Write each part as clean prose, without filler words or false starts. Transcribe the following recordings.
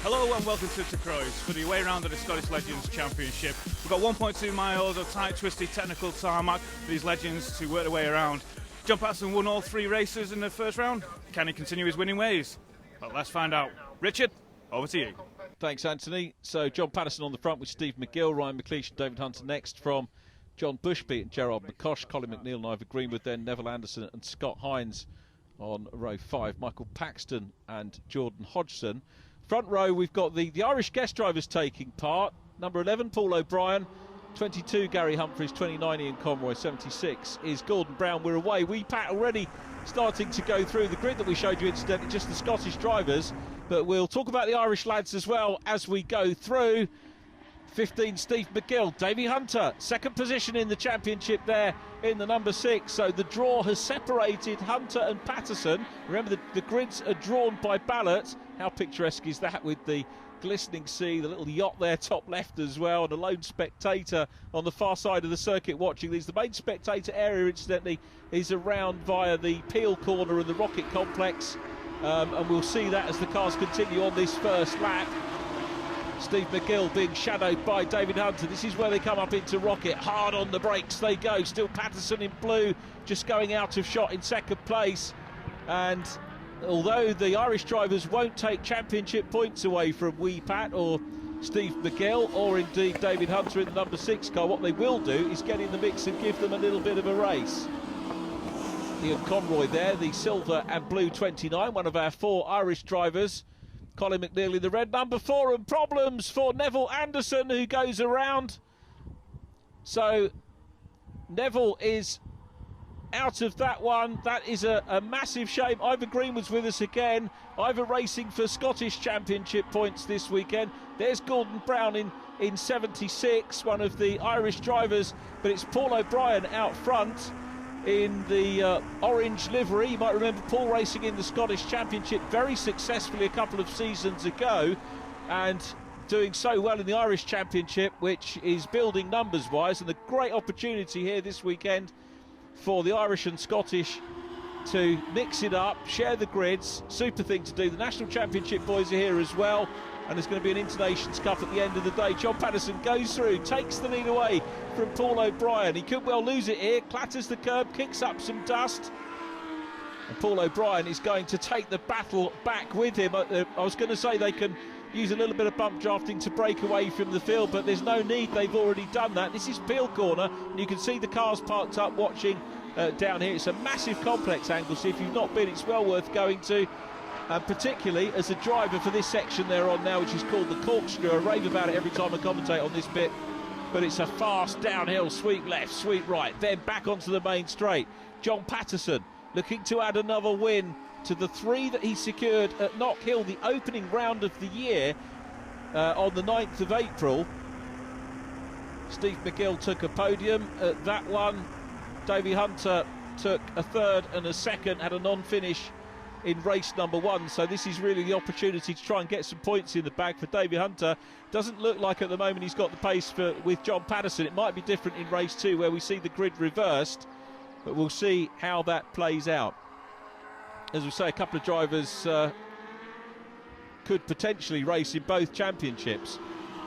Hello and welcome to Croys for the away round of the Scottish Legends Championship. We've got 1.2 miles of tight, twisty, technical tarmac for these legends to work their way around. John Patterson won all 3 races in the first round. Can he continue his winning ways? Well, let's find out. Richard, over to you. Thanks, Anthony. So John Patterson on the front with Steve McGill, Ryan McLeish and David Hunter next from John Bushby and Gerard McCosh, Colin McNeil and Ivor Greenwood, then Neville Anderson and Scott Hines on row 5, Michael Paxton and Jordan Hodgson. Front row, we've got the Irish guest drivers taking part. Number 11, Paul O'Brien. 22, Gary Humphries. 29, Ian Conroy. 76 is Gordon Brown. We're away. Pat already starting to go through the grid that we showed you, incidentally, just the Scottish drivers. But we'll talk about the Irish lads as well as we go through. 15, Steve McGill. Davey Hunter, second position in the championship there in the number 6. So the draw has separated Hunter and Patterson. Remember, the grids are drawn by ballot. How picturesque is that with the glistening sea, the little yacht there top left as well, and a lone spectator on the far side of the circuit watching these. The main spectator area, incidentally, is around via the Peel Corner and the Rocket Complex. And we'll see that as the cars continue on this first lap. Steve McGill being shadowed by David Hunter. This is where they come up into Rocket. Hard on the brakes they go. Still Patterson in blue, just going out of shot in second place. And although the Irish drivers won't take championship points away from Pat or Steve McGill or indeed David Hunter in the number 6 car, what they will do is get in the mix and give them a little bit of a race. Ian Conroy there, the silver and blue 29, one of our 4 Irish drivers. Colin McNeil in the red, number 4, and problems for Neville Anderson, who goes around. So Neville is out of that one. That is a massive shame. Ivor Greenwood's with us again. Ivor racing for Scottish Championship points this weekend. There's Gordon Brown in 76, one of the Irish drivers, but it's Paul O'Brien out front in the orange livery. You might remember Paul racing in the Scottish Championship very successfully a couple of seasons ago, and doing so well in the Irish Championship, which is building numbers wise, and a great opportunity here this weekend for the Irish and Scottish to mix it up, share the grids. Super thing to do. The National Championship boys are here as well, and there's going to be an Internations Cup at the end of the day. John Patterson goes through, takes the lead away from Paul O'Brien. He could well lose it here, clatters the curb, kicks up some dust, and Paul O'Brien is going to take the battle back with him. I was going to say they can use a little bit of bump drafting to break away from the field, but there's no need, they've already done that. This is Peel Corner, and you can see the cars parked up watching down here. It's a massive complex, Anglesey. If you've not been, it's well worth going to, and particularly as a driver for this section they're on now, which is called the Corkscrew. I rave about it every time I commentate on this bit, but it's a fast downhill, sweep left, sweep right, then back onto the main straight. John Patterson looking to add another win to the 3 that he secured at Knock Hill, the opening round of the year on the 9th of April. Steve McGill took a podium at that one. Davey Hunter took a 3rd and a 2nd, had a non-finish in race number 1. So this is really the opportunity to try and get some points in the bag for Davey Hunter. Doesn't look like at the moment he's got the pace with John Patterson. It might be different in race 2 where we see the grid reversed, but we'll see how that plays out. As we say, a couple of drivers could potentially race in both championships,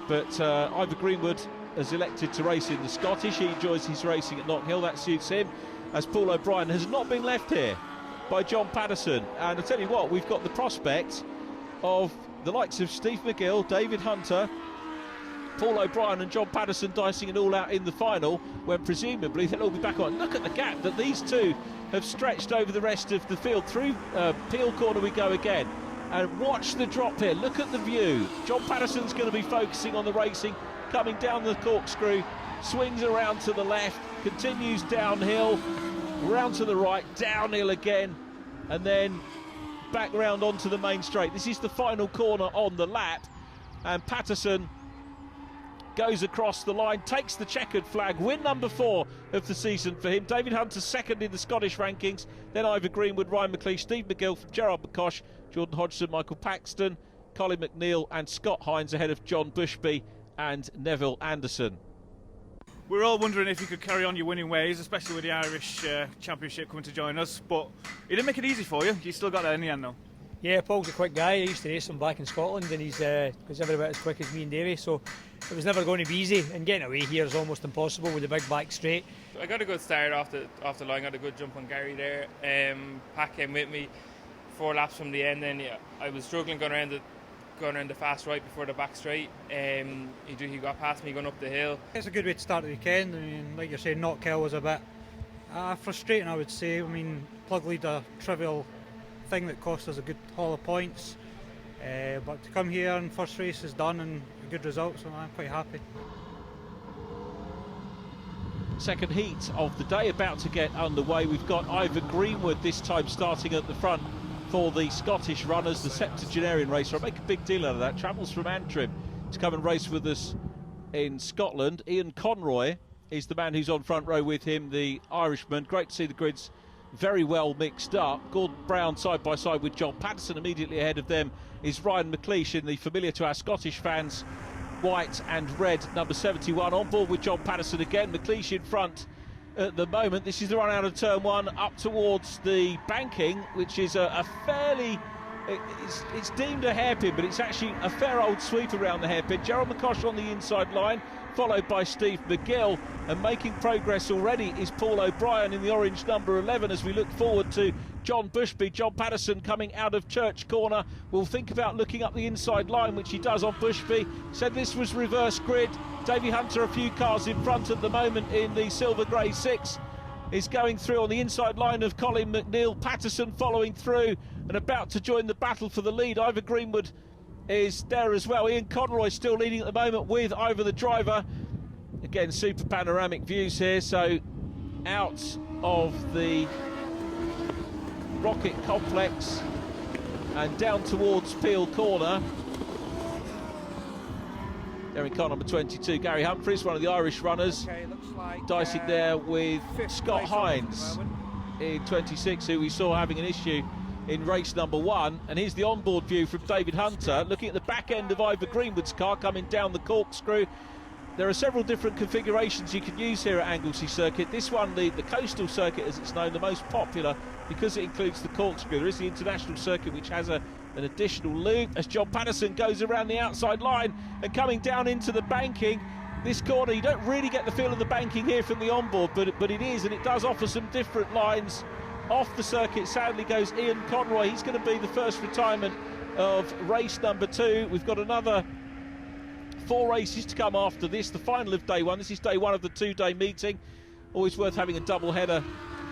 but Ivor Greenwood has elected to race in the Scottish. He enjoys his racing at Knock Hill, that suits him, as Paul O'Brien has not been left here by John Patterson. And I tell you what, we've got the prospect of the likes of Steve McGill, David Hunter, Paul O'Brien and John Patterson dicing it all out in the final, when presumably they'll all be back on. Look at the gap that these two have stretched over the rest of the field. Through Peel Corner we go again, and watch the drop here. Look at the view. John Patterson's going to be focusing on the racing, coming down the Corkscrew, swings around to the left, continues downhill, round to the right, downhill again, and then back round onto the main straight. This is the final corner on the lap, and Patterson goes across the line, takes the checkered flag, win number 4 of the season for him. David Hunter 2nd in the Scottish rankings, then Ivor Greenwood, Ryan McLeish, Steve McGill, Gerard McCosh, Jordan Hodgson, Michael Paxton, Colin McNeil and Scott Hines ahead of John Bushby and Neville Anderson. We're all wondering if you could carry on your winning ways, especially with the Irish Championship coming to join us, but it didn't make it easy for you. You still got there in the end, though. Yeah, Paul's a quick guy. I used to race him back in Scotland, and he's every bit as quick as me and Davey, so it was never going to be easy, and getting away here is almost impossible with the big back straight. I got a good start off the line, got a good jump on Gary there. Pat came with me 4 laps from the end, and I was struggling going around the fast right before the back straight. He got past me going up the hill. It's a good way to start the weekend. I mean, like you're saying, not kill was a bit frustrating, I would say. I mean, plug lead a trivial thing that cost us a good haul of points, but to come here and first race is done and a good result, so I'm quite happy. Second heat of the day about to get underway. We've got Ivor Greenwood this time starting at the front for the Scottish runners, the septuagenarian racer. I make a big deal out of that. Travels from Antrim to come and race with us in Scotland. Ian Conroy is the man who's on front row with him, the Irishman. Great to see the grids very well mixed up. Gordon Brown side by side with John Patterson. Immediately ahead of them is Ryan McLeish in the familiar to our Scottish fans white and red number 71. On board with John Patterson again. McLeish in front at the moment. This is the run out of turn 1 up towards the banking, which is a fairly, it's deemed a hairpin, but it's actually a fair old sweep around the hairpin. Gerald McCosh on the inside line, followed by Steve McGill, and making progress already is Paul O'Brien in the orange number 11 as we look forward to John Bushby. John Patterson coming out of Church Corner will think about looking up the inside line, which he does on Bushby. Said this was reverse grid. Davey Hunter a few cars in front at the moment in the silver grey 6 is going through on the inside line of Colin McNeil. Patterson following through and about to join the battle for the lead. Ivor Greenwood is there as well. Ian Conroy still leading at the moment with Ivor the driver. Again, super panoramic views here, so out of the Rocket Complex and down towards Peel Corner. There in car number 22, Gary Humphries, one of the Irish runners, dicing there with Scott Hines in 26, who we saw having an issue in race number 1. And here's the onboard view from David Hunter, looking at the back end of Ivor Greenwood's car coming down the corkscrew. There are several different configurations you can use here at Anglesey Circuit. This one, the coastal circuit as it's known, the most popular because it includes the corkscrew. There is the international circuit which has an additional loop as John Patterson goes around the outside line and coming down into the banking. This corner, you don't really get the feel of the banking here from the onboard, but it is, and it does offer some different lines. Off the circuit sadly goes Ian Conroy. He's going to be the first retirement of race number 2. We've got another 4 races to come after this, the final of day 1. This is day 1 of the 2-day meeting. Always worth having a double header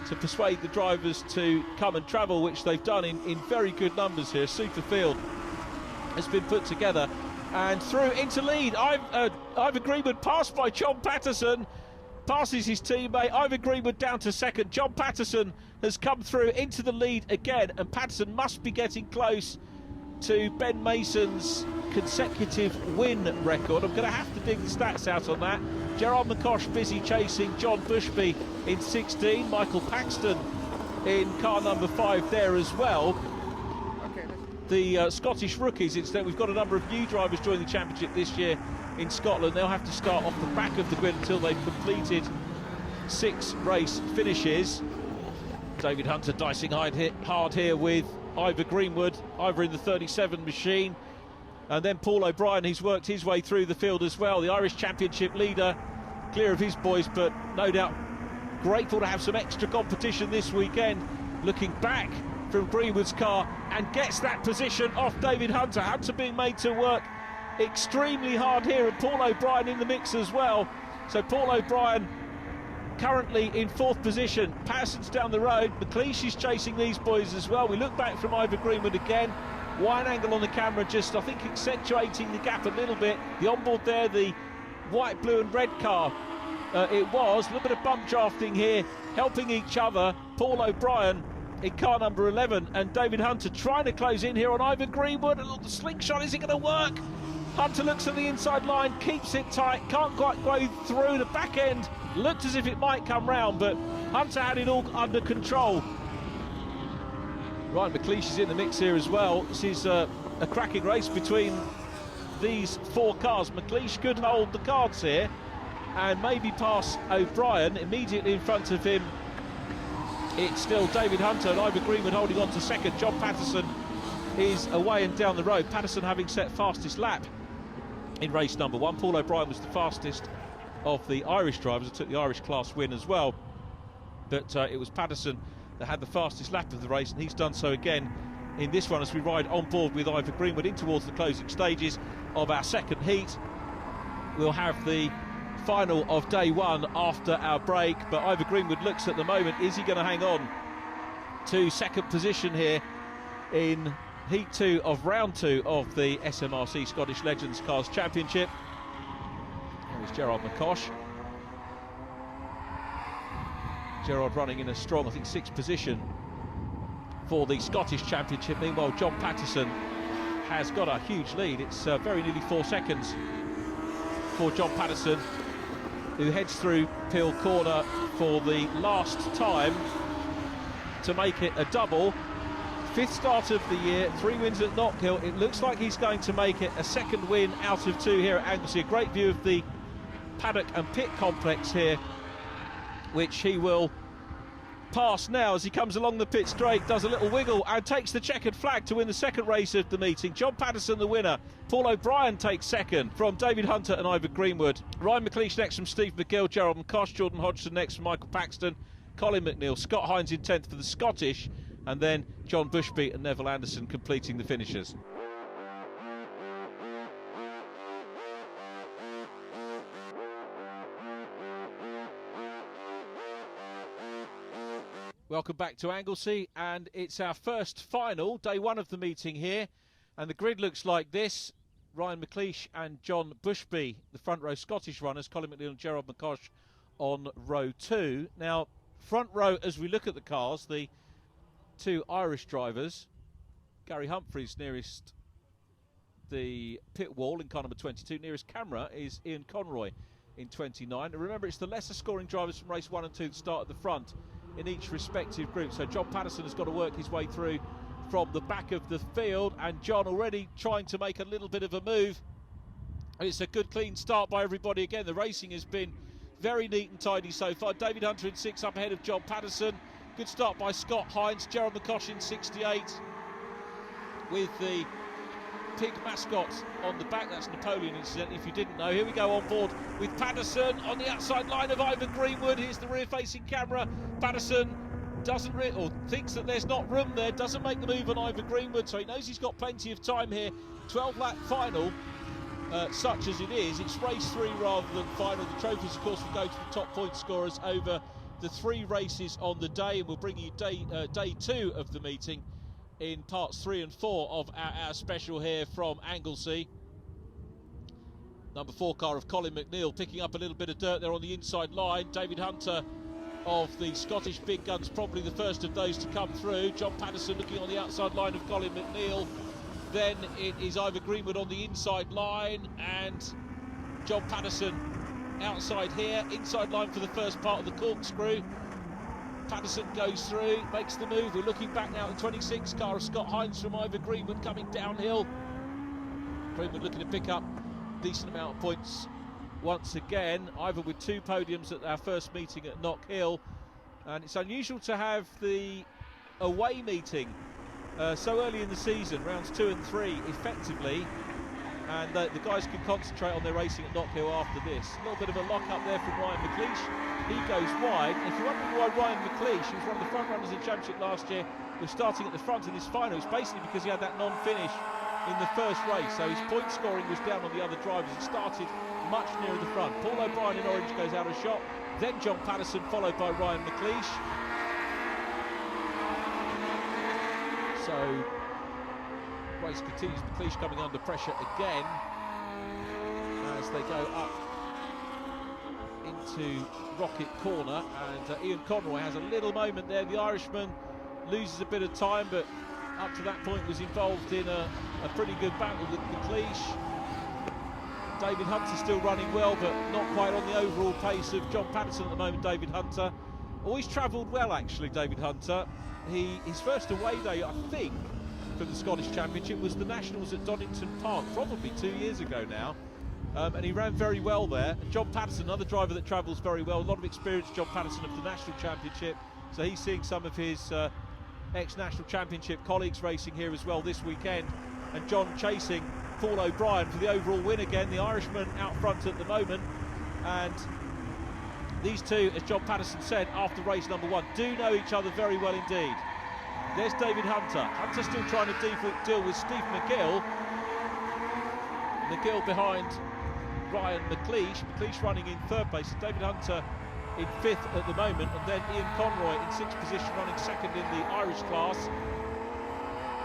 to persuade the drivers to come and travel, which they've done in very good numbers here. Super field has been put together and through into lead. Ivor Greenwood passed by John Patterson, passes his teammate. Ivor Greenwood down to second. John Patterson has come through into the lead again, and Patterson must be getting close to Ben Mason's consecutive win record. I'm going to have to dig the stats out on that. Gerard McCosh busy chasing John Bushby in 16. Michael Paxton in car number 5 there as well. The Scottish rookies, instead, we've got a number of new drivers joining the championship this year in Scotland. They'll have to start off the back of the grid until they've completed 6 race finishes. David Hunter dicing hard here with Ivor Greenwood, Ivor in the 37 machine, and then Paul O'Brien, who's worked his way through the field as well, the Irish Championship leader, clear of his boys, but no doubt grateful to have some extra competition this weekend. Looking back from Greenwood's car and gets that position off David Hunter. Hunter being made to work extremely hard here, and Paul O'Brien in the mix as well. So Paul O'Brien currently in 4th position. Patterson's down the road. McLeish is chasing these boys as well. We look back from Ivor Greenwood again. Wide angle on the camera, just I think accentuating the gap a little bit. The onboard there, the white, blue and red car. It was a little bit of bump drafting here, helping each other. Paul O'Brien in car number 11 and David Hunter trying to close in here on Ivor Greenwood. And look, the slingshot, is it going to work? Hunter looks at the inside line, keeps it tight, can't quite go through. The back end looked as if it might come round, but Hunter had it all under control. Ryan McLeish is in the mix here as well. This is a cracking race between these 4 cars. McLeish could hold the cards here and maybe pass O'Brien. Immediately in front of him, it's still David Hunter and Ivor Greenwood holding on to second. John Patterson is away and down the road. Patterson having set fastest lap in race number 1. Paul O'Brien was the fastest of the Irish drivers. It took the Irish class win as well. But it was Patterson that had the fastest lap of the race, and he's done so again in this one as we ride on board with Ivor Greenwood in towards the closing stages of our second heat. We'll have the final of day 1 after our break, but Ivor Greenwood looks at the moment, is he going to hang on to second position here in heat 2 of round 2 of the SMRC Scottish Legends Cars Championship. There's Gerard McCosh. Gerard running in a strong, I think, 6th position for the Scottish Championship. Meanwhile, John Patterson has got a huge lead. It's very nearly 4 seconds for John Patterson, who heads through Peel Corner for the last time to make it a double. 5th start of the year, 3 wins at Knockhill. It looks like he's going to make it a 2nd win out of 2 here at Anglesey. A great view of the paddock and pit complex here, which he will pass now as he comes along the pit straight, does a little wiggle and takes the checkered flag to win the 2nd race of the meeting. John Patterson the winner. Paul O'Brien takes 2nd from David Hunter and Ivor Greenwood. Ryan McLeish next from Steve McGill, Gerald McCosh, Jordan Hodgson next from Michael Paxton, Colin McNeil, Scott Hines in 10th for the Scottish, and then John Bushby and Neville Anderson completing the finishers. Welcome back to Anglesey, and it's our first final, day 1 of the meeting here, and the grid looks like this. Ryan McLeish and John Bushby, the front row Scottish runners, Colin McNeil and Gerard McCosh on row 2. Now, front row, as we look at the cars, the 2 Irish drivers, Gary Humphries nearest the pit wall in car number 22, nearest camera is Ian Conroy in 29. And remember, it's the lesser scoring drivers from race 1 and 2 that start at the front in each respective group. So John Patterson has got to work his way through from the back of the field, and John already trying to make a little bit of a move. It's a good clean start by everybody again. The racing has been very neat and tidy so far. David Hunter in 6th up ahead of John Patterson. Good start by Scott Hines. Gerald McCosh in 68 with the pig mascot on the back. That's Napoleon, incidentally, if you didn't know. Here we go on board with Patterson on the outside line of Ivor Greenwood. Here's the rear-facing camera. Patterson doesn't or thinks that there's not room there, doesn't make the move on Ivor Greenwood, so he knows he's got plenty of time here. 12-lap final, such as it is. It's race 3 rather than final. The trophies, of course, will go to the top point scorers over the 3 races on the day, and we'll bring you day 2 of the meeting in parts 3 and 4 of our special here from Anglesey. Number 4 car of Colin McNeil picking up a little bit of dirt there on the inside line. David Hunter of the Scottish Big Guns, probably the first of those to come through. John Patterson looking on the outside line of Colin McNeil. Then it is Ivor Greenwood on the inside line, and John Patterson outside here, inside line for the first part of the corkscrew. Patterson goes through, makes the move. We're looking back now at the 26 car of Scott Hines from Ivor Greenwood coming downhill. Greenwood looking to pick up a decent amount of points once again. Ivor with 2 podiums at our first meeting at Knockhill, and it's unusual to have the away meeting so early in the season, rounds 2 and 3 effectively, and the guys can concentrate on their racing at Knockhill after this. A little bit of a lock up there from Ryan McLeish. He goes wide. If you're wondering why Ryan McLeish, who was one of the front runners in the championship last year, was starting at the front in this final, it's basically because he had that non-finish in the first race, so his point scoring was down on the other drivers. He started much nearer the front. Paul O'Brien in orange goes out of shot, then John Patterson followed by Ryan McLeish. So race continues. McLeish coming under pressure again as they go up into Rocket Corner, and Ian Conroy has a little moment there. The Irishman loses a bit of time, but up to that point was involved in a pretty good battle with McLeish. David Hunter still running well, but not quite on the overall pace of John Patterson at the moment. David Hunter always travelled well, actually. David Hunter, his first away day, I think, for the Scottish Championship was the Nationals at Donington Park, probably 2 years ago now, and he ran very well there. And John Patterson, another driver that travels very well, a lot of experience, John Patterson, of the National Championship, so he's seeing some of his ex-National Championship colleagues racing here as well this weekend, and John chasing Paul O'Brien for the overall win again. The Irishman out front at the moment, and these two, as John Patterson said after race number 1, do know each other very well indeed. There's David Hunter. Hunter still trying to deal with Steve McGill. McGill behind Ryan McLeish. McLeish running in 3rd place. David Hunter in 5th at the moment, and then Ian Conroy in 6th position running 2nd in the Irish class.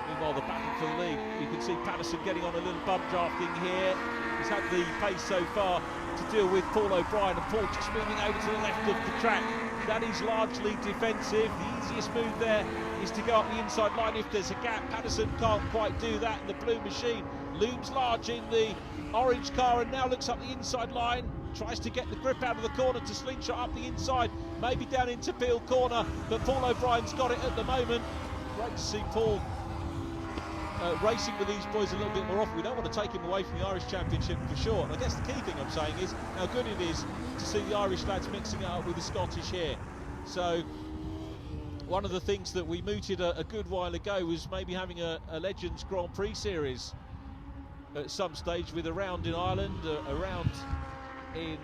Meanwhile, the battle for the lead. You can see Patterson getting on a little bump drafting here. He's had the pace so far to deal with Paul O'Brien, and Paul just moving over to the left of the track. That is largely defensive. The easiest move there is to go up the inside line if there's a gap. Patterson can't quite do that, and the blue machine looms large in the orange car and now looks up the inside line, tries to get the grip out of the corner to slingshot up the inside, maybe down into Peel corner, but Paul O'Brien's got it at the moment. Great to see Paul racing with these boys a little bit more often. We don't want to take him away from the Irish Championship for sure, and I guess the key thing I'm saying is how good it is to see the Irish lads mixing it up with the Scottish here. So one of the things that we mooted a good while ago was maybe having a Legends Grand Prix series at some stage, with a round in Ireland, a round in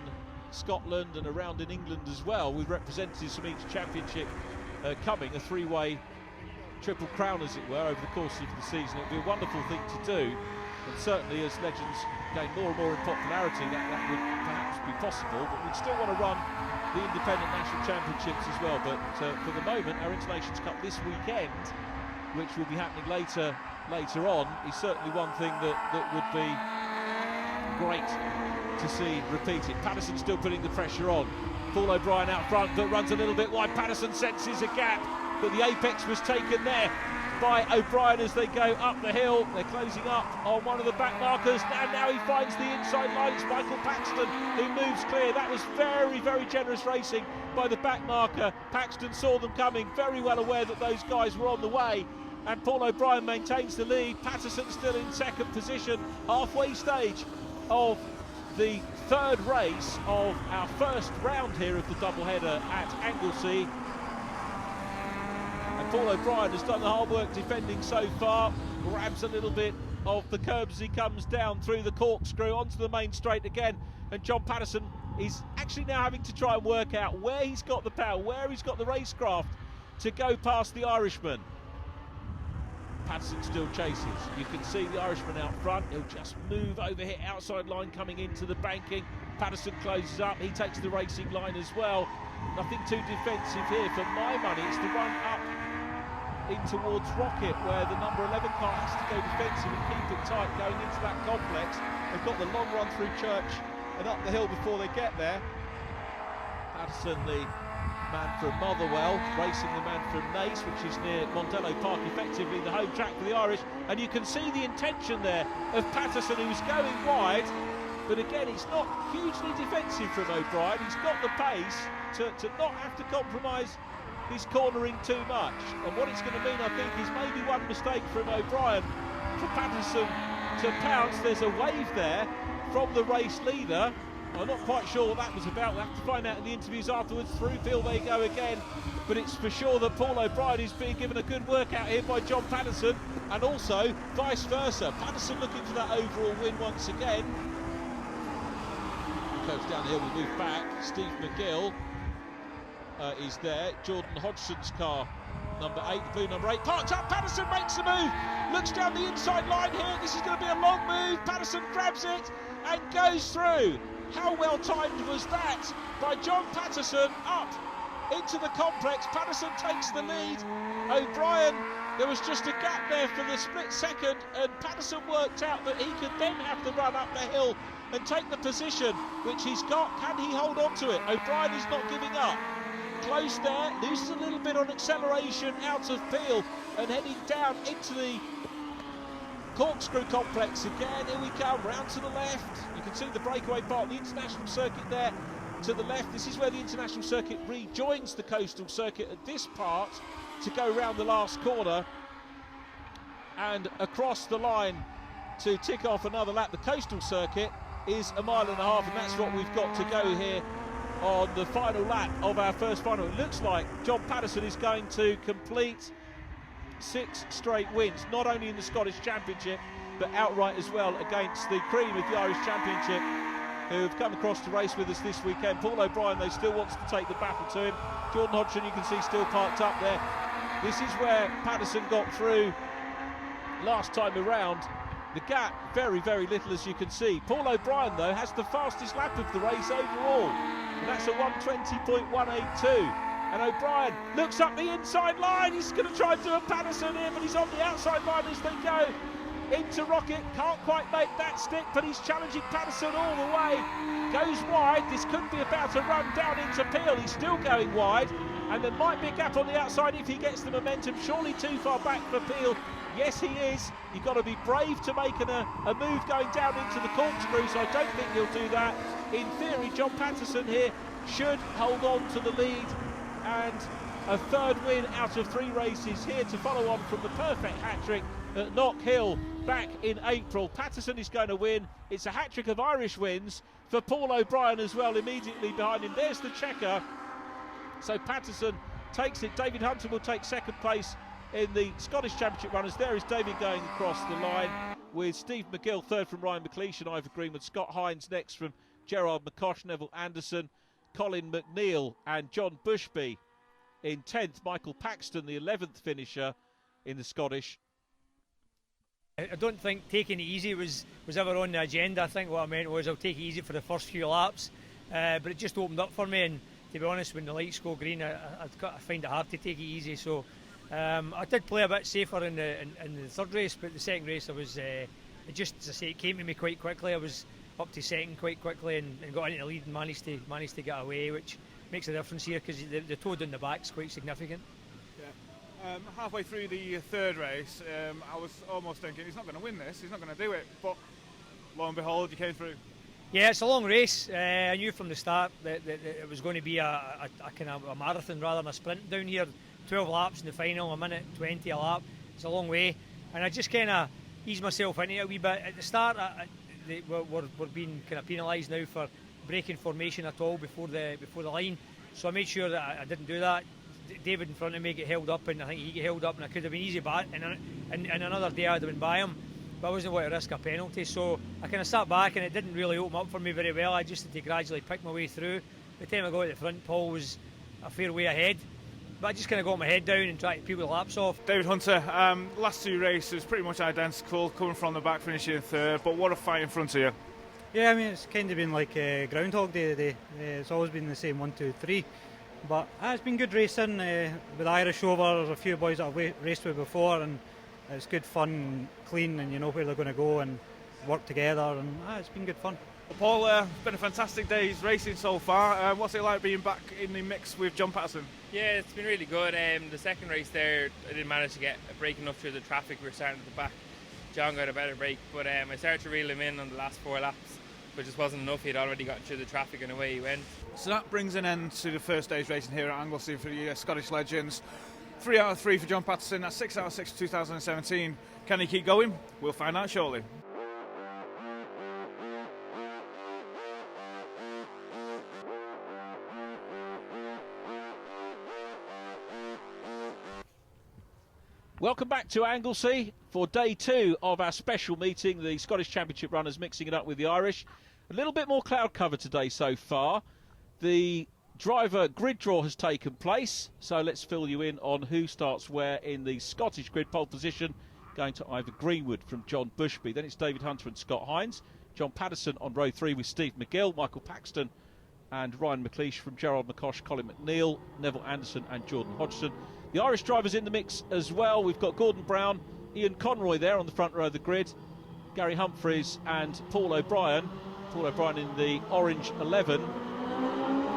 Scotland and a round in England as well, with representatives from each championship coming, a 3-way triple crown as it were over the course of the season. It would be a wonderful thing to do, and certainly as Legends gain more and more in popularity that would perhaps be possible, but we'd still want to run the independent national championships as well. But for the moment, our Internations Cup this weekend, which will be happening later on, is certainly one thing that would be great to see repeated. Patterson still putting the pressure on. Paul O'Brien out front, but runs a little bit wide. Patterson senses a gap, but the apex was taken there by O'Brien as they go up the hill. They're closing up on one of the back markers, and now he finds the inside line. It's Michael Paxton who moves clear. That was very, very generous racing by the back marker. Paxton saw them coming, very well aware that those guys were on the way, and Paul O'Brien maintains the lead. Patterson still in 2nd position, halfway stage of the 3rd race of our 1st round here of the doubleheader at Anglesey. And Paul O'Brien has done the hard work defending so far, grabs a little bit of the curb as he comes down through the corkscrew onto the main straight again, and John Patterson is actually now having to try and work out where he's got the power, where he's got the racecraft to go past the Irishman. Patterson still chases. You can see the Irishman out front. He'll just move over here, outside line coming into the banking. Patterson closes up. He takes the racing line as well. Nothing too defensive here for my money. It's the run up in towards Rocket, where the number 11 car has to go defensive and keep it tight going into that complex. They've got the long run through Church and up the hill before they get there. Patterson, the man from Motherwell, racing the man from Naas, which is near Mondello Park, effectively the home track for the Irish, and you can see the intention there of Patterson, who's going wide, but again it's not hugely defensive from O'Brien. He's got the pace to not have to compromise his cornering too much, and what it's going to mean, I think, is maybe one mistake from O'Brien for Patterson to pounce. There's a wave there from the race leader. I'm not quite sure what that was about. We'll have to find out in the interviews afterwards. Through field they go again, but it's for sure that Paul O'Brien is being given a good workout here by John Patterson, and also vice versa. Patterson looking for that overall win once again. Goes down the hill, we move back. Steve McGill is there. Jordan Hodgson's car, number 8, the blue number 8, parked up. Patterson makes the move, looks down the inside line here. This is going to be a long move. Patterson grabs it and goes through. How well timed was that by John Patterson up into the complex. Patterson takes the lead. O'Brien, there was just a gap there for the split second, and Patterson worked out that he could then have to run up the hill and take the position which he's got. Can he hold on to it? O'Brien is not giving up. Close there, loses a little bit on acceleration out of Peel and heading down into the corkscrew complex again. Here we come, round to the left. You can see the breakaway part, the international circuit there to the left. This is where the international circuit rejoins the coastal circuit at this part to go round the last corner and across the line to tick off another lap. The coastal circuit is 1.5 miles, and that's what we've got to go here on the final lap of our first final. It looks like John Patterson is going to complete 6 straight wins, not only in the Scottish Championship but outright as well against the cream of the Irish Championship, who have come across to race with us this weekend. Paul O'Brien, though, still wants to take the battle to him. Jordan Hodgson, you can see, still parked up there. This is where Patterson got through last time around. The gap, very, very little, as you can see. Paul O'Brien, though, has the fastest lap of the race overall, and that's a 1:20.182. And O'Brien looks up the inside line. He's going to try and do a Patterson here, but he's on the outside line as they go into Rocket. Can't quite make that stick, but he's challenging Patterson all the way. Goes wide. This could be about to run down into Peel. He's still going wide, and there might be a gap on the outside if he gets the momentum. Surely too far back for Peel. Yes, he is. You've got to be brave to make a move going down into the corkscrew, so I don't think he'll do that. In theory, John Patterson here should hold on to the lead, and a third win out of 3 races here to follow on from the perfect hat-trick at Knock Hill back in April. Patterson is going to win. It's a hat-trick of Irish wins for Paul O'Brien as well, immediately behind him. There's the checker. So Patterson takes it. David Hunter will take second place in the Scottish Championship runners. There is David going across the line with Steve McGill third from Ryan McLeish and Ivor Greenwood. Scott Hines next from Gerard McCosh, Neville Anderson, Colin McNeil and John Bushby in 10th. Michael Paxton, the 11th finisher in the Scottish. I don't think taking it easy was ever on the agenda. I think what I meant was I'll take it easy for the first few laps, but it just opened up for me, and to be honest, when the lights go green, I find it hard to take it easy. So I did play a bit safer in the third race, but the second race I was it just, as I say, it came to me quite quickly. I was up to second quite quickly and got into the lead and managed to get away, which makes a difference here because the toe down the back is quite significant. Halfway through the third race, I was almost thinking he's not going to win this, he's not going to do it, but lo and behold, you came through. Yeah, it's a long race. I knew from the start that it was going to be a kind of a marathon rather than a sprint down here. 12 laps in the final, a minute 20 a lap. It's a long way, and I just kind of eased myself into it a wee bit. At the start, we're being kind of penalised now for breaking formation at all before the line, so I made sure that I didn't do that. David in front of me get held up, and I think he get held up, and I could have been easy back, and another day I'd have been by him, but I wasn't going to risk a penalty, so I kind of sat back, and it didn't really open up for me very well. I just had to gradually pick my way through. By the time I got to the front, Paul was a fair way ahead, but I just kind of got my head down and tried to peel the laps off. David Hunter, last 2 races pretty much identical, coming from the back, finishing in third, but what a fight in front of you. Yeah, I mean, it's kind of been like Groundhog Day today. It's always been the same 1, 2, 3. But it's been good racing with Irish over. There's a few boys that I've raced with before, and it's good fun and clean, and you know where they're going to go and work together, and it's been good fun. Well, Paul, it's been a fantastic day's racing so far. What's it like being back in the mix with John Patterson? Yeah, it's been really good. The second race there, I didn't manage to get a break enough through the traffic. We were starting at the back. John got a better break, but I started to reel him in on the last 4 laps, but just wasn't enough. He'd already gotten through the traffic and away he went. So that brings an end to the first day's racing here at Anglesey for the Scottish Legends. 3 out of 3 for John Patterson. That's 6 out of 6 for 2017. Can he keep going? We'll find out shortly. Welcome back to Anglesey for day 2 of our special meeting, the Scottish Championship runners mixing it up with the Irish. A little bit more cloud cover today so far. The driver grid draw has taken place, so let's fill you in on who starts where in the Scottish grid. Pole position going to Ivor Greenwood from John Bushby. Then it's David Hunter and Scott Hines. John Patterson on row 3 with Steve McGill, Michael Paxton and Ryan McLeish from Gerard McCosh, Colin McNeil, Neville Anderson and Jordan Hodgson. The Irish drivers in the mix as well. We've got Gordon Brown, Ian Conroy there on the front row of the grid, Gary Humphreys and Paul O'Brien. Paul O'Brien in the orange 11,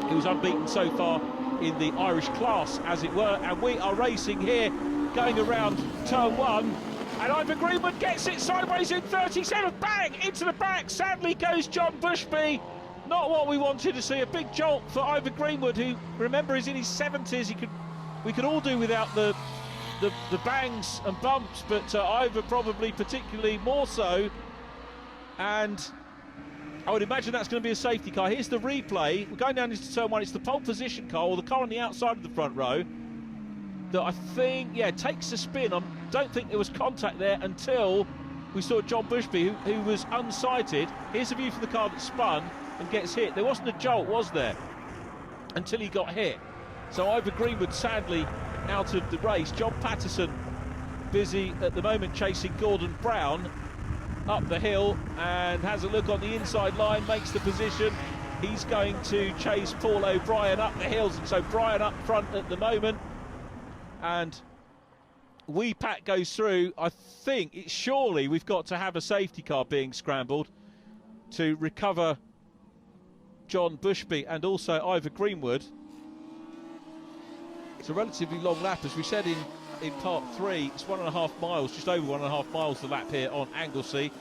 who's unbeaten so far in the Irish class, as it were. And we are racing here, going around turn 1. And Ivor Greenwood gets it sideways in 37. Bang! Into the back. Sadly goes John Bushby. Not what we wanted to see. A big jolt for Ivor Greenwood, who, remember, is in his 70s. We could all do without the bangs and bumps, but Ivor probably particularly more so. And I would imagine that's going to be a safety car. Here's the replay. We're going down into turn 1. It's the pole position car, or the car on the outside of the front row. that I think, takes a spin. I don't think there was contact there until we saw John Bushby, who was unsighted. Here's a view from the car that spun and gets hit. There wasn't a jolt, was there, until he got hit. So Ivor Greenwood sadly out of the race. John Patterson busy at the moment chasing Gordon Brown up the hill and has a look on the inside line, makes the position. He's going to chase Paul O'Brien up the hills, and so Brian up front at the moment. And Pat goes through. I think surely we've got to have a safety car being scrambled to recover John Bushby and also Ivor Greenwood. It's a relatively long lap, as we said in part 3. It's 1.5 miles, just over 1.5 miles the lap here on Anglesey.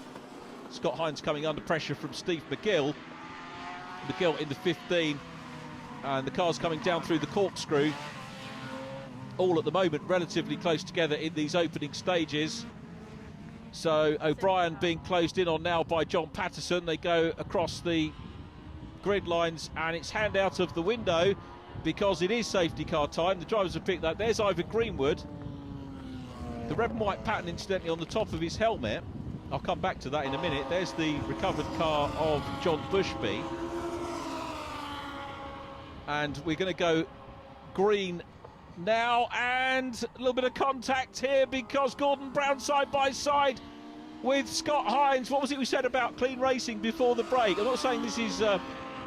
Scott Hines coming under pressure from Steve McGill. McGill in the 15, and the car's coming down through the corkscrew. All at the moment relatively close together in these opening stages. So O'Brien being closed in on now by John Patterson. They go across the grid lines, and it's hand out of the window because it is safety car time. The drivers have picked that. There's Ivor Greenwood. The red and white pattern, incidentally, on the top of his helmet. I'll come back to that in a minute. There's the recovered car of John Bushby. And we're going to go green now, and a little bit of contact here because Gordon Brown side by side with Scott Hines. What was it we said about clean racing before the break? I'm not saying this is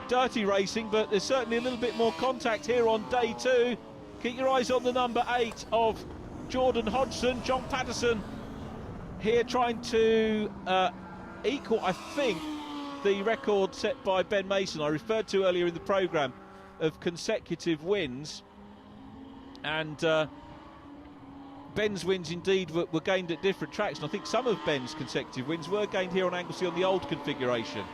dirty racing, but there's certainly a little bit more contact here on day 2. Keep your eyes on the number 8 of Jordan Hodgson. John Patterson here trying to equal, I think, the record set by Ben Mason I referred to earlier in the programme of consecutive wins. And Ben's wins indeed were gained at different tracks, and I think some of Ben's consecutive wins were gained here on Anglesey on the old configuration.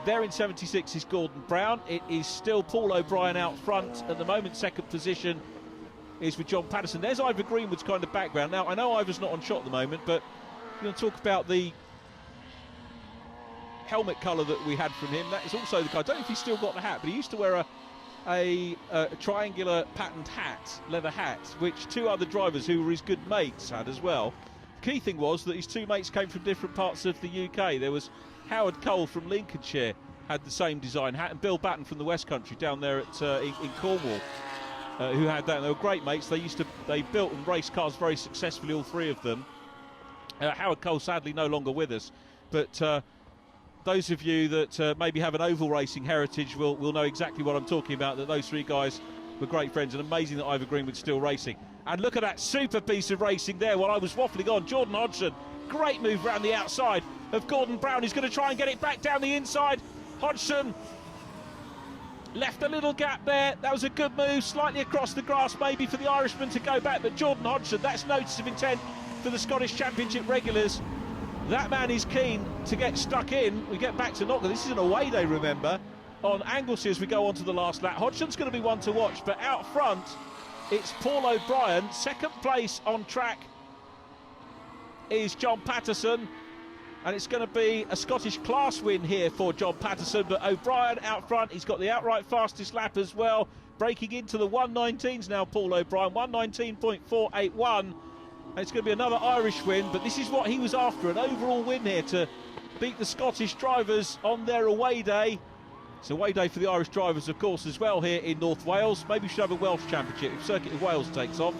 There in 76 is Gordon Brown. It is still Paul O'Brien out front at the moment. Second position is with John Patterson. There's Ivor Greenwood's kind of background. Now, I know Ivor's not on shot at the moment, but we're going to talk about the helmet colour that we had from him. That is also the car. I don't know if he's still got the hat, but he used to wear a triangular patterned hat, leather hat, which 2 other drivers who were his good mates had as well. Key thing was that his 2 mates came from different parts of the UK. There was Howard Cole from Lincolnshire had the same design hat, and Bill Batten from the West Country down there in Cornwall, who had that. And they were great mates. They built and raced cars very successfully, all 3 of them. Howard Cole sadly no longer with us, but those of you that maybe have an oval racing heritage will know exactly what I'm talking about, that those 3 guys were great friends, and amazing that Ivor Greenwood's still racing. And look at that super piece of racing there while I was waffling on. Jordan Hodgson, great move around the outside of Gordon Brown. He's going to try and get it back down the inside. Hodgson left a little gap there. That was a good move, slightly across the grass maybe for the Irishman to go back, but Jordan Hodgson, that's notice of intent for the Scottish Championship regulars. That man is keen to get stuck in. We get back to Knocker. This is an away day, remember, on Anglesey as we go on to the last lap. Hodgson's going to be one to watch, but out front, it's Paul O'Brien. Second place on track is John Patterson, and it's going to be a Scottish class win here for John Patterson, but O'Brien out front. He's got the outright fastest lap as well, breaking into the 119s now, Paul O'Brien, 119.481. And it's going to be another Irish win, but this is what he was after, an overall win here to beat the Scottish drivers on their away day. It's a away day for the Irish drivers, of course, as well here in North Wales. Maybe we should have a Welsh Championship if Circuit of Wales takes off.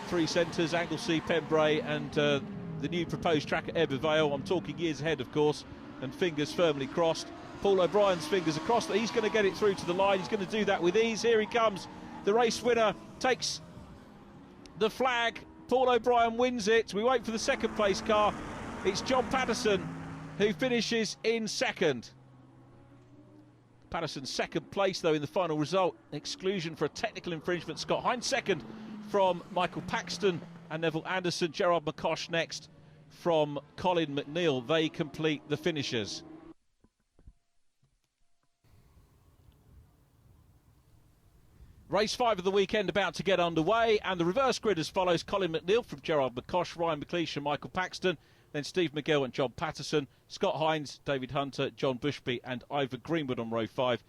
3 centres, Anglesey, Pembrey and the new proposed track at Ebbw Vale. I'm talking years ahead, of course, and fingers firmly crossed. Paul O'Brien's fingers are crossed that he's going to get it through to the line. He's going to do that with ease. Here he comes. The race winner takes the flag. Paul O'Brien wins it. We wait for the second place car. It's John Patterson who finishes in second. Patterson's second place, though, in the final result. Exclusion for a technical infringement. Scott Hines second from Michael Paxton and Neville Anderson. Gerard McCosh next from Colin McNeil. They complete the finishers. Race 5 of the weekend about to get underway, and the reverse grid as follows: Colin McNeil from Gerard McCosh, Ryan McLeish and Michael Paxton, then Steve McGill and John Patterson, Scott Hines, David Hunter, John Bushby and Ivor Greenwood on row 5,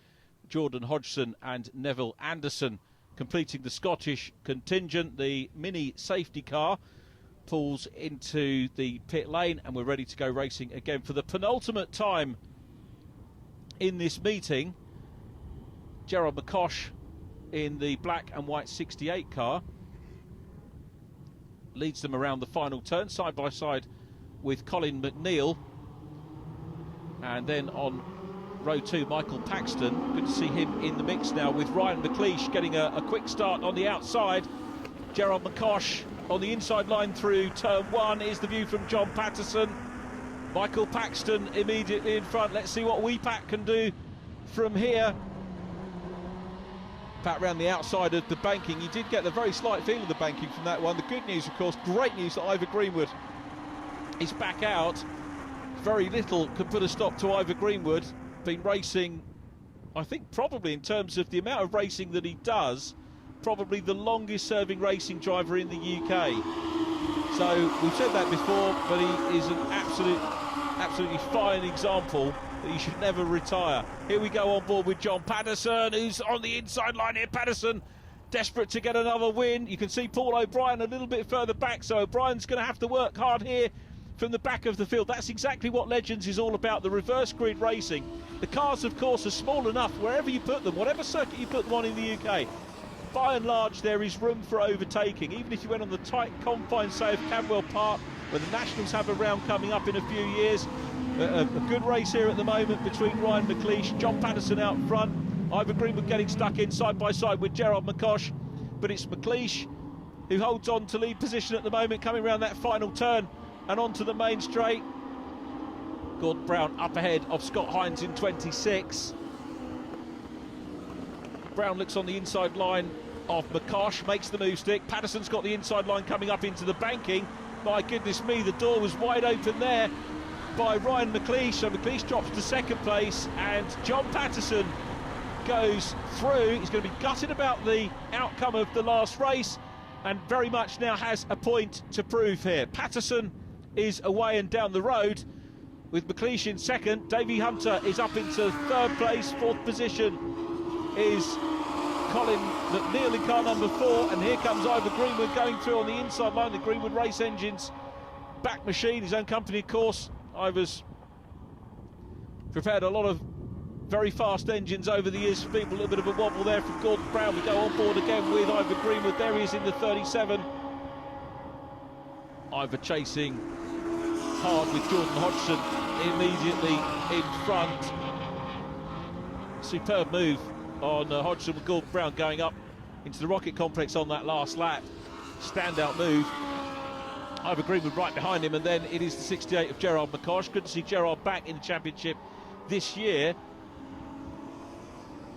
Jordan Hodgson and Neville Anderson completing the Scottish contingent. The mini safety car pulls into the pit lane, and we're ready to go racing again for the penultimate time in this meeting. Gerard McCosh in the black and white 68 car leads them around the final turn, side by side with Colin McNeil. And then on row 2, Michael Paxton. Good to see him in the mix now, with Ryan McLeish getting a quick start on the outside. Gerard McCosh on the inside line through turn 1 is the view from John Patterson. Michael Paxton immediately in front. Let's see what Pat can do from here. Pat round the outside of the banking. You did get the very slight feel of the banking from that one. The good news, of course, great news that Ivor Greenwood is back out. Very little can put a stop to Ivor Greenwood. Been racing, I think, probably in terms of the amount of racing that he does, probably the longest serving racing driver in the UK. So we've said that before, but he is an absolutely fine example that he should never retire. Here we go on board with John Patterson, who's on the inside line here. Patterson desperate to get another win. You can see Paul O'Brien a little bit further back, so O'Brien's going to have to work hard here from the back of the field. That's exactly what Legends is all about, the reverse grid racing. The cars, of course, are small enough wherever you put them, whatever circuit you put them on in the UK. By and large, there is room for overtaking. Even if you went on the tight confines, say, of Cadwell Park, where the Nationals have a round coming up in a few years. A good race here at the moment between Ryan McLeish, John Patterson out front, Ivor Greenwood getting stuck in side by side with Gerard McCosh. But it's McLeish who holds on to lead position at the moment, coming around that final turn and onto the main straight. Gordon Brown up ahead of Scott Hines in 26. Brown looks on the inside line of McCosh, makes the move stick. Patterson's got the inside line coming up into the banking. My goodness me, the door was wide open there by Ryan McLeish. So McLeish drops to second place, and John Patterson goes through. He's going to be gutted about the outcome of the last race, and very much now has a point to prove here. Patterson is away and down the road with McLeish in second. Davey Hunter is up into third place. Fourth position is Colin McNeil in car number 4, and here comes Ivor Greenwood going through on the inside line. The Greenwood Race Engines back machine, his own company, of course. Ivor's prepared a lot of very fast engines over the years for people. A little bit of a wobble there from Gordon Brown. We go on board again with Ivor Greenwood. There he is in the 37. Ivor chasing hard with Jordan Hodgson immediately in front. Superb move on Hodgson with Gordon Brown going up into the rocket complex on that last lap. Standout move. Ivor Greenwood right behind him, and then it is the 68 of Gerard McCosh. Good to see Gerard back in the championship this year.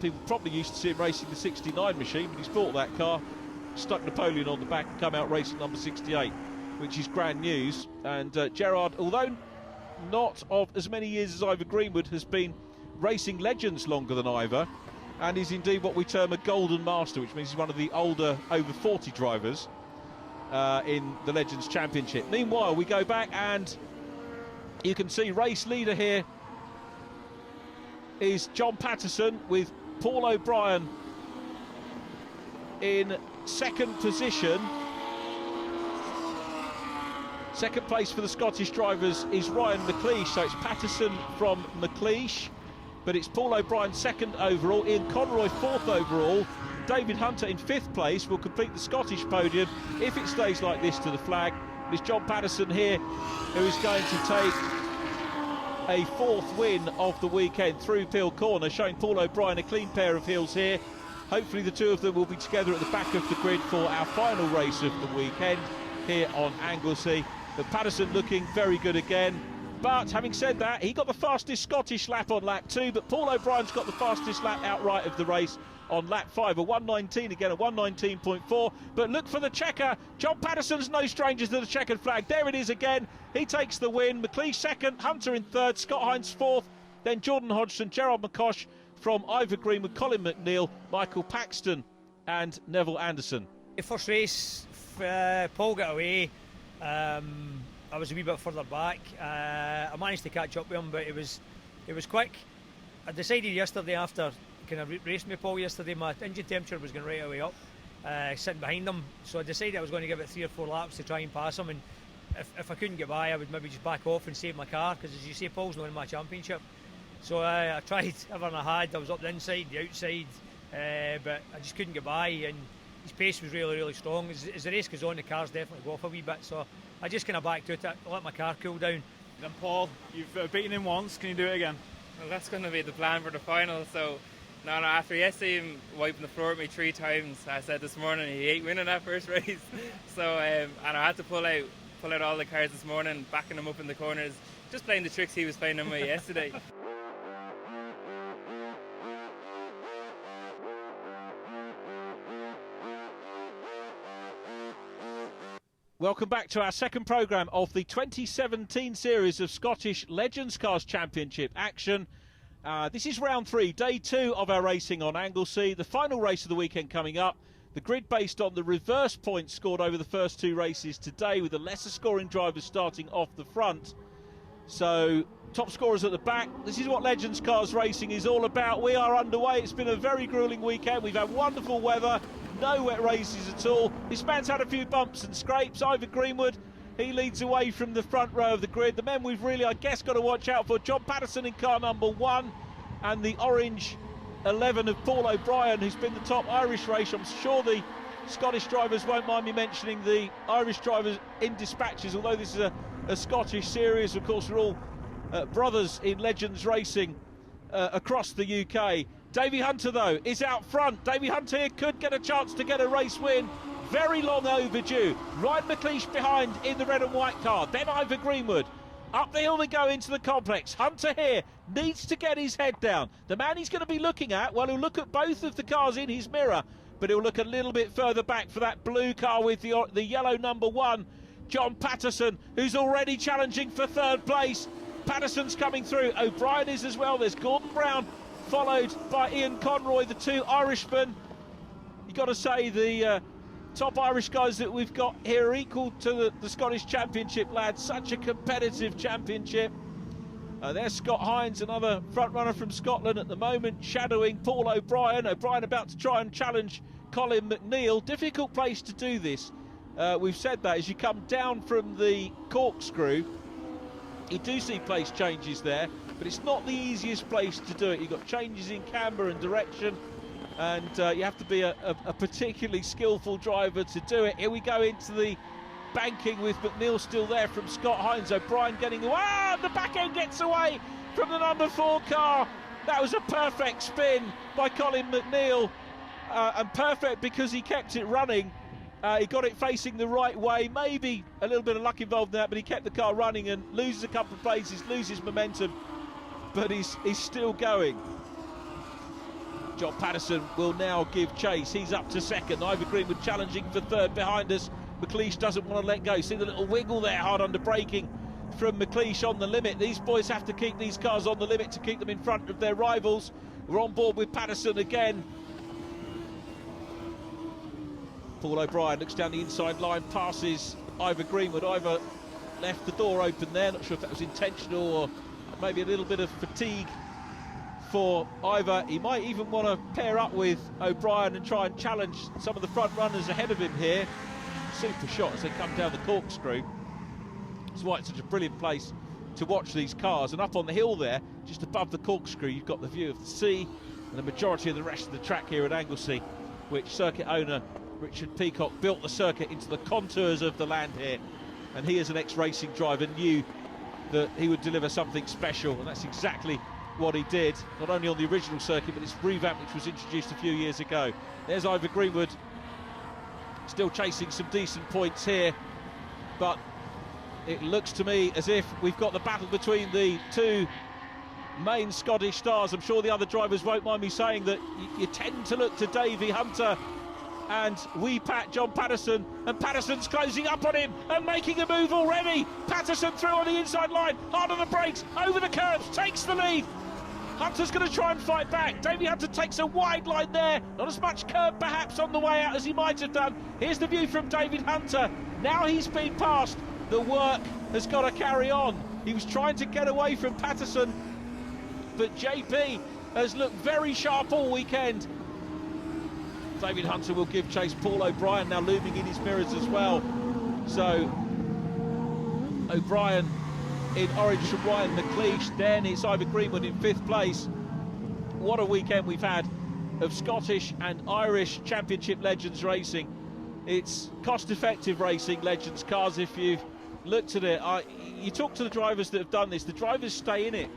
People probably used to see him racing the 69 machine, but he's bought that car, stuck Napoleon on the back and come out racing number 68, which is grand news. And Gerard, although not of as many years as Ivor Greenwood, has been racing Legends longer than Ivor, and is indeed what we term a golden master, which means he's one of the older over 40 drivers in the Legends Championship. Meanwhile, we go back and you can see race leader here is John Patterson, with Paul O'Brien in second position. Second place for the Scottish drivers is Ryan McLeish, so it's Patterson from McLeish, but it's Paul O'Brien second overall, Ian Conroy fourth overall. David Hunter in fifth place will complete the Scottish podium if it stays like this to the flag. It's John Patterson here who is going to take a fourth win of the weekend through Peel Corner, showing Paul O'Brien a clean pair of heels here. Hopefully the two of them will be together at the back of the grid for our final race of the weekend here on Anglesey. But Patterson looking very good again. But having said that, he got the fastest Scottish lap on lap 2, but Paul O'Brien's got the fastest lap outright of the race on lap 5, a 119 again, a 119.4. But look for the checker. John Patterson's no stranger to the checkered flag. There it is again. He takes the win. McLeish second, Hunter in third, Scott Hines fourth, then Jordan Hodgson, Gerard McCosh from Ivor Greenwood, Colin McNeil, Michael Paxton and Neville Anderson. The first race, Paul got away. I was a wee bit further back. I managed to catch up with him, but it was quick. I decided yesterday, after kind of racing with Paul yesterday, my engine temperature was going right away up. sitting behind him. So I decided I was going to give it 3 or 4 laps to try and pass him, and if I couldn't get by, I would maybe just back off and save my car, because as you say, Paul's not in my championship. So I tried everything I had. I was up the inside, the outside, but I just couldn't get by, and his pace was really, really strong. As the race goes on, the cars definitely go off a wee bit, so I just kind of backed out it, let my car cool down. Then Paul, you've beaten him once, can you do it again? Well, that's going to be the plan for the final. So, no, after yesterday him wiping the floor with me 3 times, I said this morning he ain't winning that first race. So, and I had to pull out all the cars this morning, backing him up in the corners, just playing the tricks he was playing on me yesterday. Welcome back to our second programme of the 2017 series of Scottish Legends Cars Championship action. This is round 3, day 2 of our racing on Anglesey. The final race of the weekend coming up. The grid based on the reverse points scored over the first 2 races today, with the lesser scoring drivers starting off the front. So, top scorers at the back. This is what Legends Cars Racing is all about. We are underway. It's been a very gruelling weekend. We've had wonderful weather. No wet races at all. This man's had a few bumps and scrapes. Ivor Greenwood, he leads away from the front row of the grid. The men we've really, I guess, got to watch out for: John Patterson in car number 1, and the orange 11 of Paul O'Brien, who's been the top Irish race. I'm sure the Scottish drivers won't mind me mentioning the Irish drivers in dispatches, although this is a Scottish series. Of course, we're all brothers in Legends Racing across the UK. Davy Hunter, though, is out front. Davy Hunter here could get a chance to get a race win. Very long overdue. Ryan McLeish behind in the red and white car. Then Ivor Greenwood. Up the hill they go into the complex. Hunter here needs to get his head down. The man he's going to be looking at, well, he'll look at both of the cars in his mirror, but he'll look a little bit further back for that blue car with the yellow number 1, John Patterson, who's already challenging for 3rd place. Patterson's coming through. O'Brien is as well. There's Gordon Brown, followed by Ian Conroy, the 2 Irishmen. You've got to say the top Irish guys that we've got here are equal to the Scottish Championship, lads. Such a competitive championship. There's Scott Hines, another front runner from Scotland at the moment, shadowing Paul O'Brien. O'Brien about to try and challenge Colin McNeil. Difficult place to do this. We've said that as you come down from the corkscrew, you do see place changes there, but it's not the easiest place to do it. You've got changes in camber and direction, and you have to be a particularly skillful driver to do it. Here we go into the banking with McNeil still there from Scott Hines. O'Brien getting away. The back end gets away from the number 4 car. That was a perfect spin by Colin McNeil, and perfect because he kept it running. He got it facing the right way, maybe a little bit of luck involved in that, but he kept the car running and loses a couple of places, loses momentum, but he's still going. John Patterson will now give chase. He's up to 2nd. Ivor Greenwood challenging for 3rd behind us. McLeish doesn't want to let go. See the little wiggle there, hard under braking from McLeish on the limit. These boys have to keep these cars on the limit to keep them in front of their rivals. We're on board with Patterson again. Paul O'Brien looks down the inside line, passes Ivor Greenwood. Ivor left the door open there. Not sure if that was intentional or maybe a little bit of fatigue for Ivor. He might even want to pair up with O'Brien and try and challenge some of the front runners ahead of him here. Super shot as they come down the corkscrew. That's why it's such a brilliant place to watch these cars. And up on the hill there, just above the corkscrew, you've got the view of the sea and the majority of the rest of the track here at Anglesey, which circuit owner Richard Peacock built the circuit into the contours of the land here, and he as an ex-racing driver knew that he would deliver something special, and that's exactly what he did, not only on the original circuit but its revamp which was introduced a few years ago. There's Ivor Greenwood still chasing some decent points here, but it looks to me as if we've got the battle between the 2 main Scottish stars. I'm sure the other drivers won't mind me saying that you tend to look to Davy Hunter and wee Pat John Patterson, and Patterson's closing up on him and making a move already. Patterson through on the inside line, hard on the brakes, over the curbs, takes the lead. Hunter's going to try and fight back. Davy Hunter takes a wide line there, not as much curb perhaps on the way out as he might have done. Here's the view from David Hunter. Now he's been passed, the work has got to carry on. He was trying to get away from Patterson, but JP has looked very sharp all weekend. David Hunter will give chase. Paul O'Brien now looming in his mirrors as well. So O'Brien in orange from Ryan McLeish. Then it's Ivor Greenwood in 5th place. What a weekend we've had of Scottish and Irish Championship Legends racing. It's cost-effective racing, Legends cars. If you've looked at it, you talk to the drivers that have done this, the drivers stay in it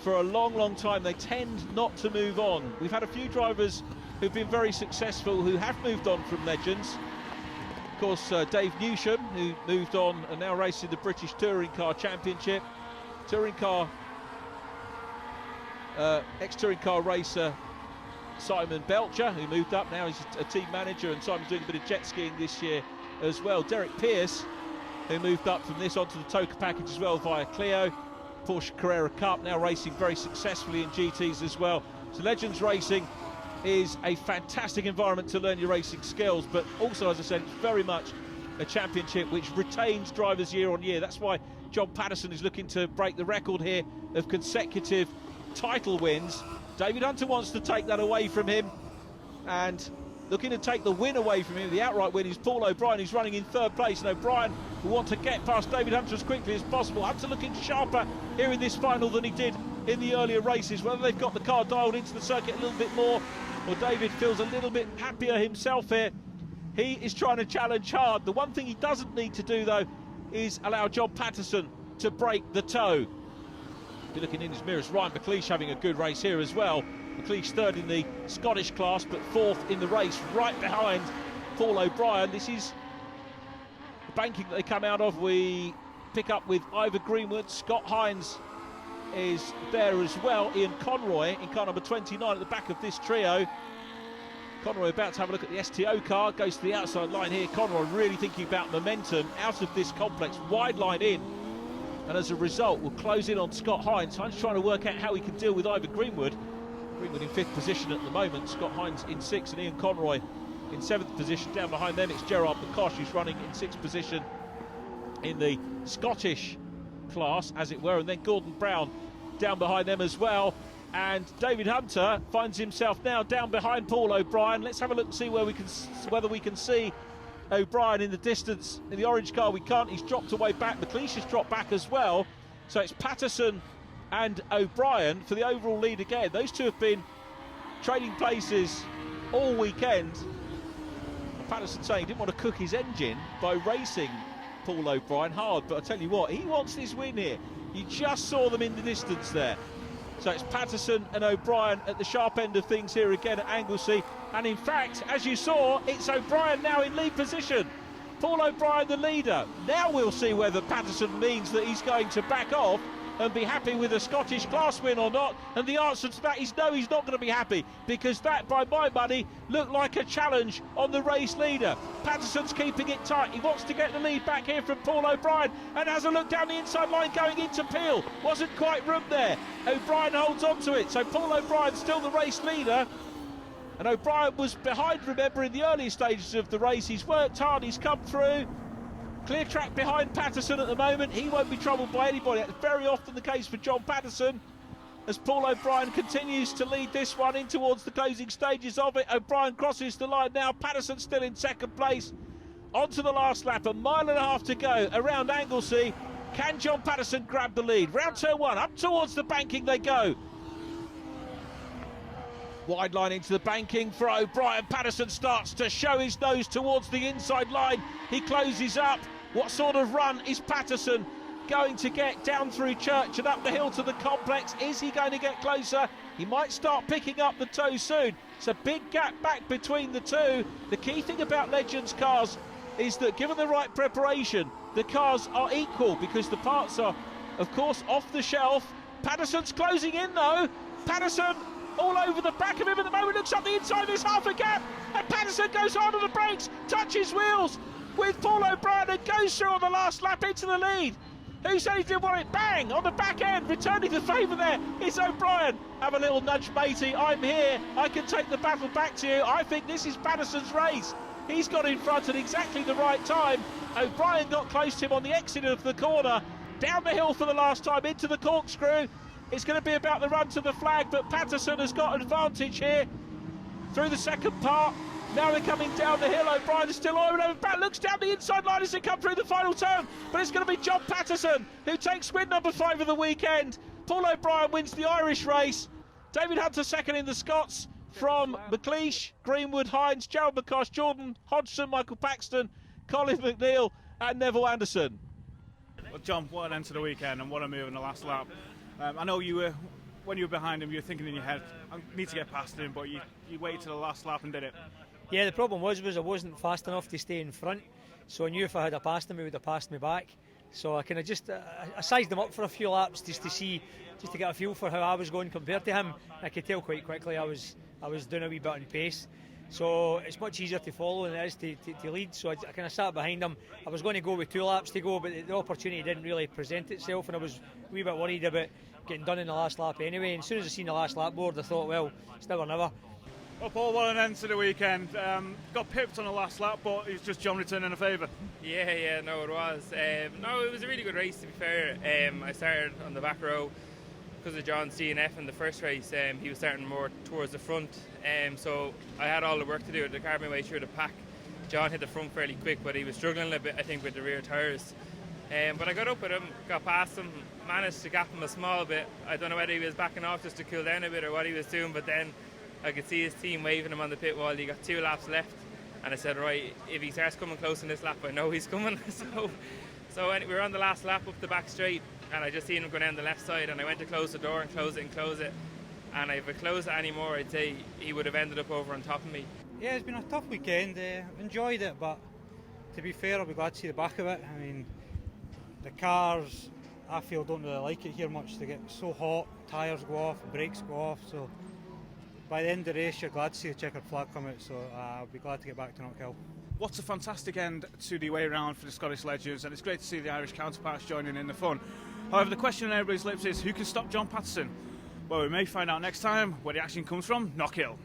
for a long time. They tend not to move on. We've had a few drivers who've been very successful who have moved on from Legends. Of course, Dave Newsham, who moved on and now racing the British Touring Car Championship. Ex-touring car racer Simon Belcher, who moved up, now he's a team manager, and Simon's doing a bit of jet skiing this year as well. Derek Pearce, who moved up from this onto the Toka package as well via Clio. Porsche Carrera Cup, now racing very successfully in GTs as well. So Legends Racing is a fantastic environment to learn your racing skills, but also, as I said, it's very much a championship which retains drivers year on year. That's why John Patterson is looking to break the record here of consecutive title wins. David Hunter wants to take that away from him, and looking to take the win away from him, the outright win, is Paul O'Brien. He's running in 3rd place, and O'Brien will want to get past David Hunter as quickly as possible. Hunter looking sharper here in this final than he did in the earlier races. Whether they've got the car dialed into the circuit a little bit more, or David feels a little bit happier himself here, he is trying to challenge hard. The one thing he doesn't need to do, though, is allow John Patterson to break the toe. Be looking in his mirrors, Ryan McLeish having a good race here as well. McLeish 3rd in the Scottish class, but 4th in the race, right behind Paul O'Brien. This is the banking that they come out of. We pick up with Ivor Greenwood. Scott Hines is there as well. Ian Conroy in car number 29 at the back of this trio. Conroy about to have a look at the STO car, goes to the outside line here. Conroy really thinking about momentum out of this complex, wide line in, and as a result will close in on Scott Hines. Hines trying to work out how he can deal with Ivor Greenwood. Greenwood in 5th position at the moment, Scott Hines in 6th, and Ian Conroy in 7th position. Down behind them it's Gerard McCosh, who's running in 6th position in the Scottish class, as it were, and then Gordon Brown down behind them as well. And David Hunter finds himself now down behind Paul O'Brien. Let's have a look and see whether we can see O'Brien in the distance. In the orange car we can't, he's dropped away back. McLeish has dropped back as well. So it's Patterson and O'Brien for the overall lead again. Those two have been trading places all weekend. Patterson saying he didn't want to cook his engine by racing Paul O'Brien hard, but I tell you what, he wants this win here. You just saw them in the distance there. So it's Patterson and O'Brien at the sharp end of things here again at Anglesey. And in fact, as you saw, it's O'Brien now in lead position. Paul O'Brien the leader. Now we'll see whether Patterson means that he's going to back off and be happy with a Scottish class win or not. And the answer to that is no, he's not going to be happy, because that, by my money, looked like a challenge on the race leader. Patterson's keeping it tight. He wants to get the lead back here from Paul O'Brien, and has a look down the inside line going into Peel. Wasn't quite room there. O'Brien holds on to it, so Paul O'Brien still the race leader. And O'Brien was behind, remember, in the early stages of the race. He's worked hard, he's come through. Clear track behind Patterson at the moment. He won't be troubled by anybody. That's very often the case for John Patterson, as Paul O'Brien continues to lead this one in towards the closing stages of it. O'Brien crosses the line now. Patterson still in 2nd place. On to the last lap, 1.5 miles to go around Anglesey. Can John Patterson grab the lead? Round turn 1, up towards the banking they go. Wide line into the banking for O'Brien. Patterson starts to show his nose towards the inside line. He closes up. What sort of run is Patterson going to get down through Church and up the hill to the complex? Is he going to get closer? He might start picking up the toe soon. It's a big gap back between the two. The key thing about Legends cars is that given the right preparation, the cars are equal, because the parts are, of course, off the shelf. Patterson's closing in though. Patterson all over the back of him at the moment, looks up the inside, there's half a gap, and Patterson goes hard on the brakes, touches wheels with Paul O'Brien and goes through on the last lap into the lead. Who said he didn't want it? Bang! On the back end, returning the favour there is O'Brien. Have a little nudge, matey, I'm here, I can take the battle back to you. I think this is Patterson's race. He's got in front at exactly the right time. O'Brien got close to him on the exit of the corner, down the hill for the last time, into the corkscrew. It's going to be about the run to the flag, but Patterson has got advantage here through the second part. Now they're coming down the hill. O'Brien is still over. Back looks down the inside line as they come through the final turn. But it's going to be John Patterson who takes win number 5 of the weekend. Paul O'Brien wins the Irish race. David Hunter second in the Scots from McLeish, Greenwood, Hines, Gerald McCosh, Jordan Hodgson, Michael Paxton, Colin McNeil and Neville Anderson. Well, John, what an end to the weekend and what a move in the last lap. I know you were, when you were behind him, you were thinking in your head, I need to get past him, but you waited to the last lap and did it. Yeah, the problem was I wasn't fast enough to stay in front, so I knew if I had passed him, he would have passed me back. So I kind of just I sized him up for a few laps just to get a feel for how I was going compared to him. I could tell quite quickly I was doing a wee bit on pace. So it's much easier to follow than it is to lead. So I kind of sat behind him. I was going to go with 2 laps to go, but the opportunity didn't really present itself, and I was a wee bit worried about getting done in the last lap anyway. And as soon as I seen the last lap board, I thought, well, it's never never. Well, Paul, what an end to the weekend. Got pipped on the last lap, but it's just John returning a favour. Yeah, no, it was. No, it was a really good race, to be fair. I started on the back row because of John's DNF in the first race. He was starting more towards the front, so I had all the work to do to carve my way through the pack. John hit the front fairly quick, but he was struggling a bit, I think, with the rear tyres. But I got up with him, got past him, managed to gap him a small bit. I don't know whether he was backing off just to cool down a bit or what he was doing, but then I could see his team waving him on the pit wall. He got 2 laps left, and I said, right, if he starts coming close in this lap, I know he's coming. So we were on the last lap up the back straight, and I just seen him going down the left side, and I went to close the door and close it. And if I closed it anymore, I'd say he would have ended up over on top of me. Yeah, it's been a tough weekend. Enjoyed it, but to be fair, I'll be glad to see the back of it. I mean, the cars, I feel, don't really like it here much. They get so hot, tyres go off, brakes go off, so by the end of the race, you're glad to see the checkered flag come out, so I'll be glad to get back to Knockhill. What's a fantastic end to the way round for the Scottish Legends, and it's great to see the Irish counterparts joining in the fun. However, the question on everybody's lips is, who can stop John Patterson? Well, we may find out next time where the action comes from Knockhill.